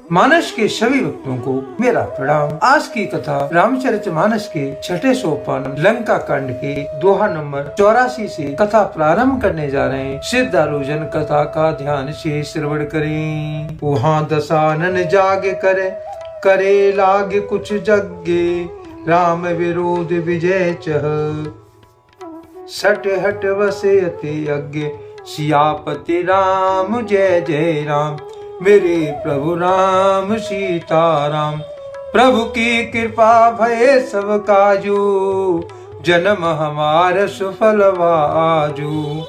मानस के सभी भक्तों को मेरा प्रणाम। आज की कथा रामचरितमानस के छठे सोपान लंका कांड के दोहा नंबर 84 से कथा प्रारंभ करने जा रहे हैं। सिद्धारूजन कथा का ध्यान से श्रवण करें। वहाँ दशानन जाग करे लाग कुछ जग्गे, राम विरोध विजय चह सट हट वसे अति यज्ञ, सियापति राम जय जय राम। मेरे प्रभु राम सीताराम, प्रभु की कृपा भय सब काजू, जन्म हमार सुफल आजू।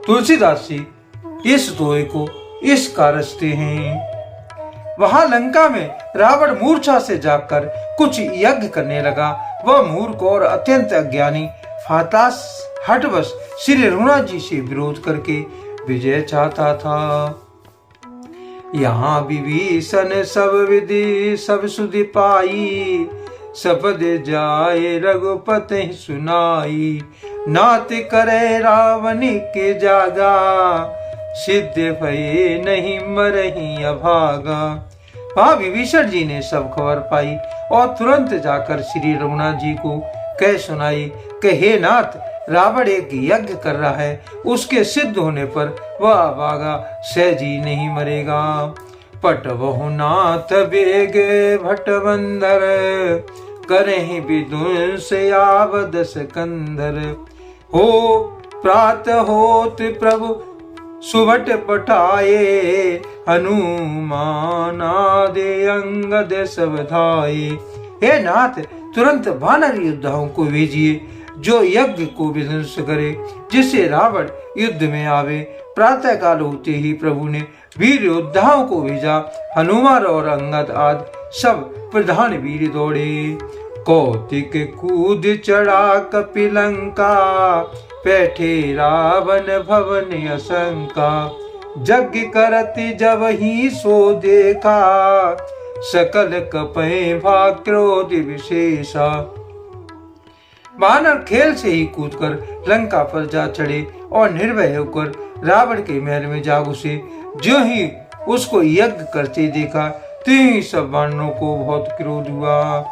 तुलसीदास जी इस दोहे को इस का रचते हैं। वहां लंका में रावण मूर्छा से जाकर कुछ यज्ञ करने लगा। वह मूर्ख और अत्यंत अज्ञानी फातास हठवश श्री रघुनाथ जी से विरोध करके विजय चाहता था। यहाँ विभीषण सब विधि सब सुधि पाई, सपद जाए रघुपति सुनाई। नात करे रावण के जागा, सिद्ध भये नहीं मरही अभागा। वहाँ विभीषण जी ने सब खबर पाई और तुरंत जाकर श्री रघुनाथ जी को कह सुनाई कि हे नाथ, रावण एक यज्ञ कर रहा है, उसके सिद्ध होने पर वह अभागा सहजी नहीं मरेगा। पट बहु नाथ बेगे भटबंधर, करहि विध्वंस आवद सिकंदर। हो प्रात होत प्रभु सुबट पटाए, हनुमान आदि अंगद सब धाये। हे नाथ, तुरंत वानर योद्धाओं को भेजिए जो यज्ञ को विध्वंस करे, जिससे रावण युद्ध में आवे। प्रातः काल होते ही प्रभु ने वीर योद्धाओं को भेजा। हनुमान और अंगद आदि सब प्रधान वीर दौड़े। कौतिक कूद चढ़ा कपिलंका, बैठे रावण भवन असंका। यज्ञ करति जब ही सो देखा, सकल कपै भाग क्रोध विशेषा। वानर खेल से ही कूदकर लंका पर जा चढ़े और निर्भय होकर रावण के महल में जा घुसे। जो ही उसको यज्ञ करते देखा, तो ही सब वानरों को बहुत क्रोध हुआ।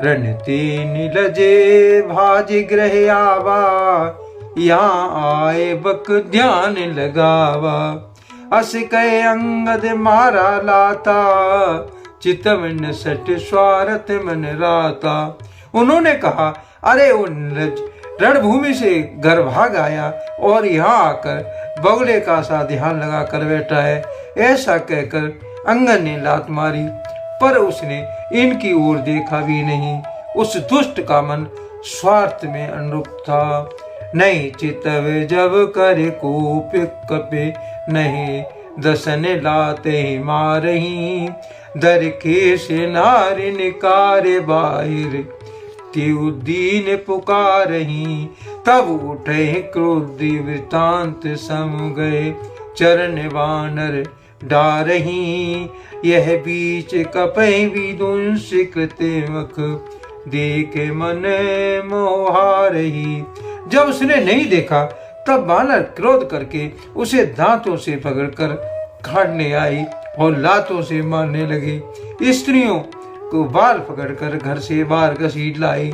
रणते नीलजे भाज ग्रह आवा, यहाँ आए बक ध्यान लगावा। अस कहे अंगद मारा लाता, चितवन सट स्वार्थ मन राता। उन्होंने कहा, अरे वो रणभूमि से घर भाग आया और यहाँ आकर बगले का सा ध्यान लगा कर बैठा है। ऐसा कहकर अंगद ने लात मारी, पर उसने इनकी ओर देखा भी नहीं। उस दुष्ट का मन स्वार्थ में अनुरूप था। नहीं चितव जब करे कोप कपे, नहीं दसन लाते मारही। दर के से नारी निकारे बाहिर, त्यु दीन पुकारही। तब उठे क्रोधी वृतांत सम गए, चरण वानर डारही। यह बीच कपै विध्वंस कृते मख, देखे मन मोहारही। जब उसने नहीं देखा, तब वानर क्रोध करके उसे दांतों से पकड़कर काटने आई और लातों से मारने लगे। स्त्रियों को बाल पकड़कर घर से बाहर घसीट लाई।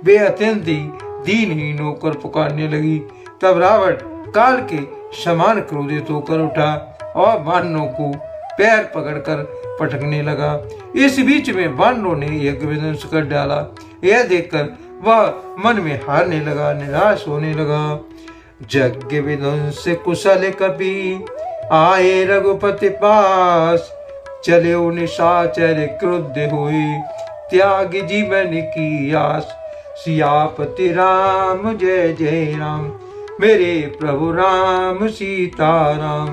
वे अत्यंत ही दीनहीन होकर पुकारने लगी। तब रावण काल के समान क्रोधित होकर उठा और वानरों को पैर पकड़कर पटकने लगा। इस बीच में वानरों ने यज्ञ विध्वंस कर डाला। यह देखकर वह मन में हारने लगा, निराश होने लगा। यज्ञ विध्वंस कुशल कपि, आए रघुपति पास। चले निशाचर क्रुद्ध हुए, त्याग जीवन की आस। सियापति राम जय जय राम, मेरे प्रभु राम सीताराम।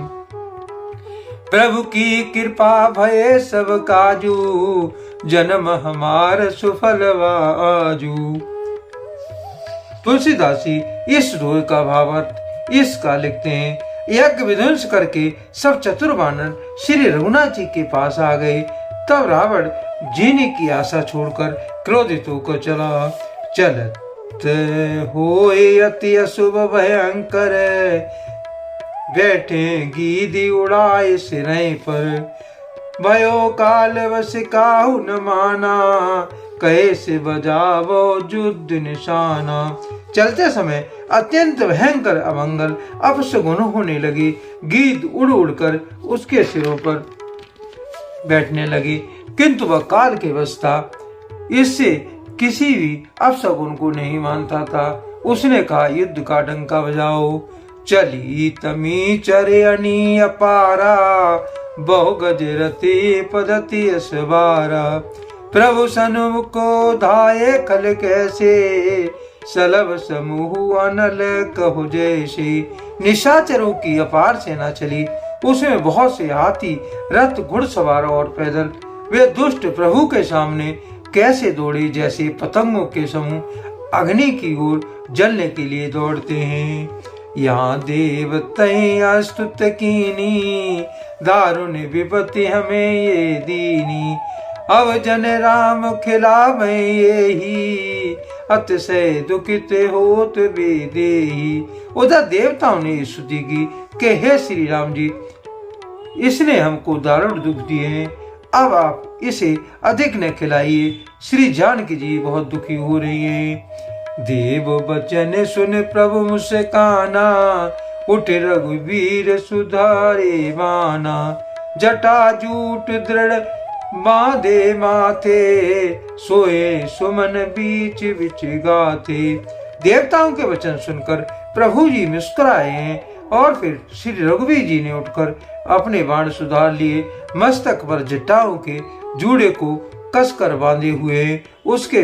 प्रभु की कृपा भय सब काजू, जन्म हमार सुफल आजू। तुलसीदास जी इस दोहे का भावार्थ इसका लिखते हैं। यज्ञ विध्वंस करके सब चतुर वानर श्री रघुनाथ जी के पास आ गए। तब रावण जीने की आशा छोड़कर क्रोधित होकर चला। चलत होए अति अशुभ भयंकर, बैठे गीदी उड़ाए सिरे पर। भयो काल वश काहू न माना, कैसे बजावो युद्ध निशाना। चलते समय अत्यंत भयंकर अमंगल अपशगुन होने लगी। गीद उड़ उड़कर उसके सिरों पर बैठने लगी, किंतु वह काल के वश था, इससे किसी भी अपशगुन को नहीं मानता था। उसने कहा, युद्ध का डंका बजाओ। चली तमी चरे अनी अपारा, बहु गज रति पदति असवारा। प्रभु सन्मुखो धाये खल कैसे, सलभ समूह अनल कहु जैसे। निशाचरों की अपार सेना चली, उसमें बहुत से हाथी, रथ, घुड़सवार और पैदल। वे दुष्ट प्रभु के सामने कैसे दौड़े, जैसे पतंगों के समूह अग्नि की ओर जलने के लिए दौड़ते हैं। यहाँ देवतैं अस्तुत कीनी, दारुण विपत्ति हमें ये दीनी। अब जन राम खिलावे यही, अतिशय दुखित होत बेदेही। उधर देवताओं ने स्तुति की कि हे श्री राम जी, इसने हमको दारुण दुख दिए हैं, अब आप इसे अधिक न खिलाइए। श्री जानकी जी बहुत दुखी हो रही हैं। देव बचन सुन प्रभु मुस्काना, उठ रघुवीर सुधारे माना। जटा जूट दृढ़ बांधे माथे, सोए सुमन बीच बिच गाथे। देवताओं के वचन सुनकर प्रभु जी मुस्कुराए हैं और फिर श्री रघुवीर जी ने उठकर अपने बाण सुधार लिए। मस्तक पर जटाओं के जूड़े को कसकर बांधे हुए, उसके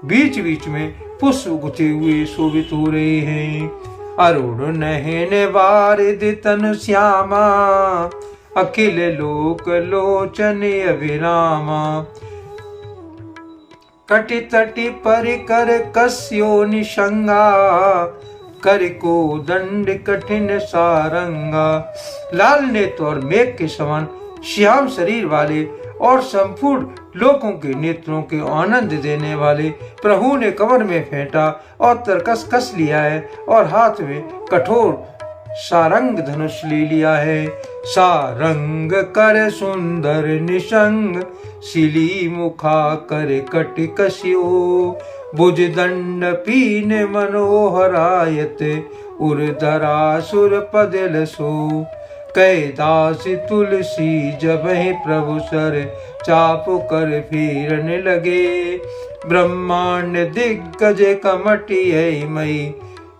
बीच बीच में पुष्प गुथे हुए शोभित हो रहे हैं। अरुण नयन बारिद तनु श्यामा, अखिल लोक लोचन अभिरामा। कटि तटि परिकर कस्यो निशंगा, कर को दंड कठिन सारंगा। लाल नेत्र और मेघ के समान श्याम शरीर वाले और संपूर्ण लोकों के नेत्रों के आनंद देने वाले प्रभु ने कमर में फेंटा और तरकस कस लिया है और हाथ में कठोर सारंग धनुष ले लिया है। सारंग कर सुंदर निशंग, शिली मुखा कर कट कस्यो। भुज दंड पीन मनोहरायत, उर्धरासुर पदल सो। कैदास तुलसी जब प्रभु सर, चाप कर फेरने लगे। ब्रह्मांड दिग्गज कमटिय मई,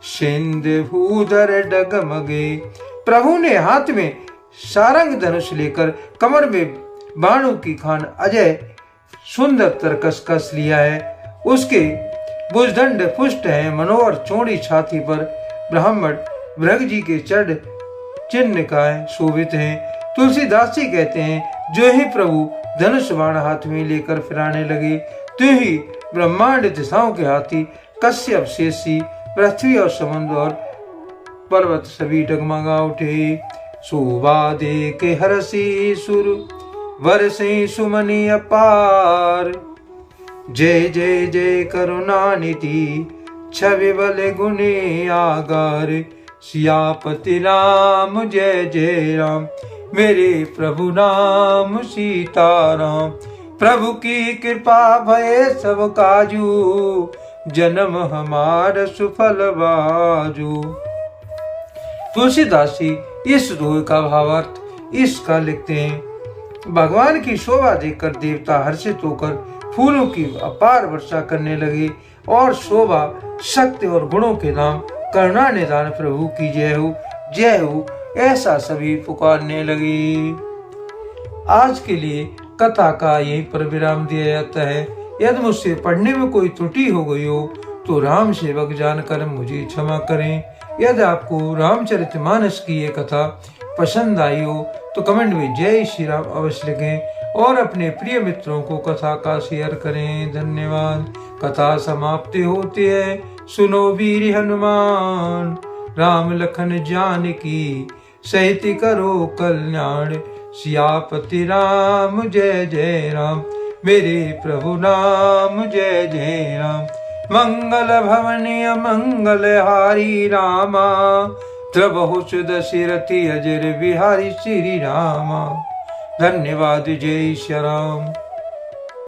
सिंध भूधर डगमगे। प्रभु ने हाथ में सारंग धनुष लेकर कमर में बाणों की खान अजय सुंदर तरकस कस लिया है। उसके भुजदंड पुष्ट है, मनोहर चौड़ी छाती पर ब्राह्मण भृग जी के चढ़ चिन्ह का शोभित हैं। तुलसीदास जी कहते हैं, जो ही प्रभु धनुष बाण हाथ में लेकर फिराने लगे, तो ही ब्रह्मांड दिशाओं के हाथी कश्यप, शेषी, पृथ्वी और समुद्र और पर्वत सभी डगमगा उठे। शोभा देख हरसी सुर, बरसे सुमनि अपार। जय जय जय करुणानिधि, छवि बल गुणे आगार। सियापति राम जय जय राम, मेरे प्रभु नाम सीताराम। प्रभु की कृपा भय सब काजू, जन्म हमार सुफल बाजू। तुलसीदास जी इस दोहे का भावार्थ इसका लिखते हैं, भगवान की शोभा देखकर देवता हर्षित होकर फूलों की अपार वर्षा करने लगे और शोभा, शक्ति और गुणों के नाम करुणा निधान प्रभु की जय हो, ऐसा सभी पुकारने लगे। आज के लिए कथा का यहीं पर विराम दिया जाता है। यदि मुझसे पढ़ने में कोई त्रुटि हो गई हो तो राम सेवक जानकर मुझे क्षमा करें। यदि आपको रामचरितमानस की ये कथा पसंद आई हो तो कमेंट में जय श्री राम अवश्य लिखें और अपने प्रिय मित्रों को कथा का शेयर करें। धन्यवाद। कथा समाप्ति होती है, सुनो वीर हनुमान, राम लखन जानकी सहित करो कल्याण। सियापति राम जय जय राम, मेरे प्रभु नाम जय जय राम। मंगल भवनीय मंगल हारी रामा, प्रभु सुदशरथि अजर बिहारी श्री रामा। धन्यवाद। जय श्री राम।